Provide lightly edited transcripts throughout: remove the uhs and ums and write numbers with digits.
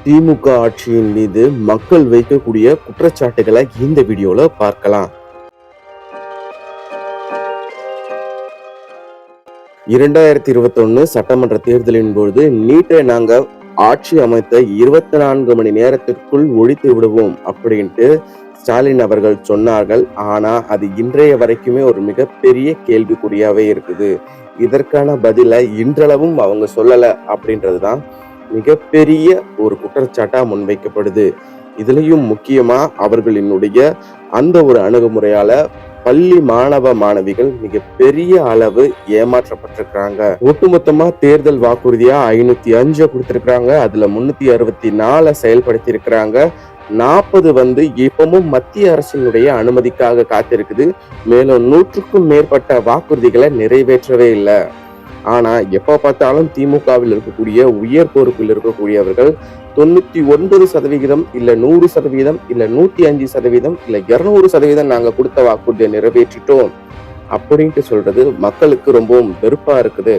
திமுக ஆட்சியின் மீது மக்கள் வைக்கக்கூடிய குற்றச்சாட்டுகளை இந்த வீடியோல பார்க்கலாம். 2021 சட்டமன்ற தேர்தலின் பொழுது நீட்டை நாங்க ஆட்சி அமைத்த 24 மணி நேரத்திற்குள் ஒழித்து விடுவோம் அப்படின்ட்டு ஸ்டாலின் அவர்கள் சொன்னார்கள். ஆனா அது இன்றைய வரைக்குமே ஒரு மிகப்பெரிய கேள்விக்குறியாவே இருக்குது. இதற்கான பதில இன்றளவும் அவங்க சொல்லல அப்படின்றதுதான் மிகப்பெரிய ஒரு குற்றச்சாட்டா முன்வைக்கப்படுது. இதுலயும் முக்கியமா அவர்களினுடைய அந்த ஒரு அணுகுமுறையால பள்ளி மாணவ மாணவிகள் மிகப்பெரிய அளவு ஏமாற்றப்பட்டிருக்கிறாங்க. ஒட்டுமொத்தமா தேர்தல் வாக்குறுதியா 505 கொடுத்திருக்கிறாங்க. அதுல 364 செயல்படுத்தி இருக்கிறாங்க. 40 இப்பவும் மத்திய அரசினுடைய அனுமதிக்காக காத்திருக்குது. மேலும் 100க்கும் மேற்பட்ட வாக்குறுதிகளை நிறைவேற்றவே இல்லை. ஆனா எப்ப பார்த்தாலும் திமுகவில் இருக்கக்கூடிய உயர் பொறுப்பில் இருக்கக்கூடியவர்கள் 99% இல்ல 100% இல்ல 105% இல்ல 200% நாங்க கொடுத்த வாக்குறுதியை நிறைவேற்றிட்டோம் அப்படின்ட்டு சொல்றது மக்களுக்கு ரொம்பவும் வெறுப்பா இருக்குது.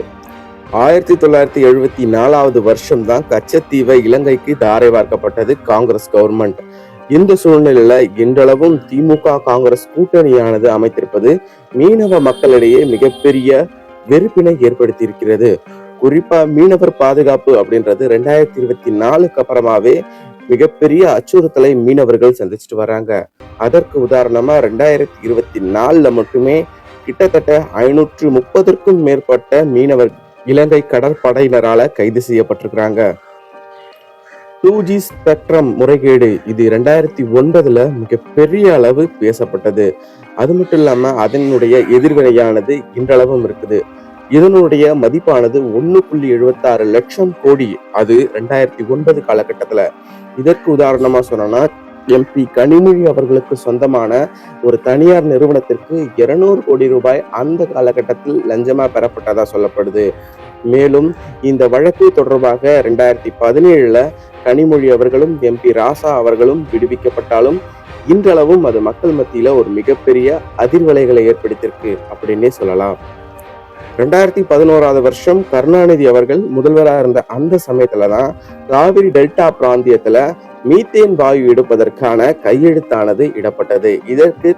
1974 வருஷம் தான் கச்சத்தீவை இலங்கைக்கு தாரை வார்க்கப்பட்டது காங்கிரஸ் கவர்மெண்ட். இந்த சூழ்நிலையில இன்றளவும் திமுக காங்கிரஸ் கூட்டணியானது அமைத்திருப்பது மீனவ மக்களிடையே மிகப்பெரிய வெறுப்பினை ஏற்படுத்தி இருக்கிறது. குறிப்பா மீனவர் பாதுகாப்பு அப்படின்றது 2024க்கு அப்புறமாவே மிகப்பெரிய அச்சுறுத்தலை மீனவர்கள் சந்திச்சுட்டு வராங்க. அதற்கு உதாரணமா 2024 மட்டுமே கிட்டத்தட்ட 530க்கும் மேற்பட்ட மீனவர் இலங்கை கடற்படையினரால கைது செய்யப்பட்டிருக்கிறாங்க. 2G ஸ்பெக்ட்ரம் முறைகேடு இது 2009 மிகப்பெரிய அளவு பேசப்பட்டது. அது மட்டும் இல்லாம அதனுடைய எதிர்வினையானது இன்றளவும் இருக்குது. இதனுடைய மதிப்பானது 1.76 லட்சம் கோடி. அது 2009 காலகட்டத்துல. இதற்கு உதாரணமா சொன்னோம்னா MP கனிமொழி அவர்களுக்கு சொந்தமான ஒரு தனியார் நிறுவனத்திற்கு 200 கோடி ரூபாய் அந்த காலகட்டத்தில் லஞ்சமா பெறப்பட்டதா சொல்லப்படுது. மேலும் இந்த வழக்கு தொடர்பாக 2017 கனிமொழி அவர்களும் MP ராசா அவர்களும் விடுவிக்கப்பட்டாலும் இன்றளவும் அது மக்கள் மத்தியில ஒரு மிகப்பெரிய அதிர்வலைகளை ஏற்படுத்தியிருக்கு அப்படின்னே சொல்லலாம். 2011 வருஷம் கருணாநிதி அவர்கள் முதல்வராக இருந்த அந்த சமயத்துலதான் காவிரி டெல்டா பிராந்தியத்துல மீத்தேன் வாயு எடுப்பதற்கான கையெழுத்தானது இடப்பட்டது. இதற்கு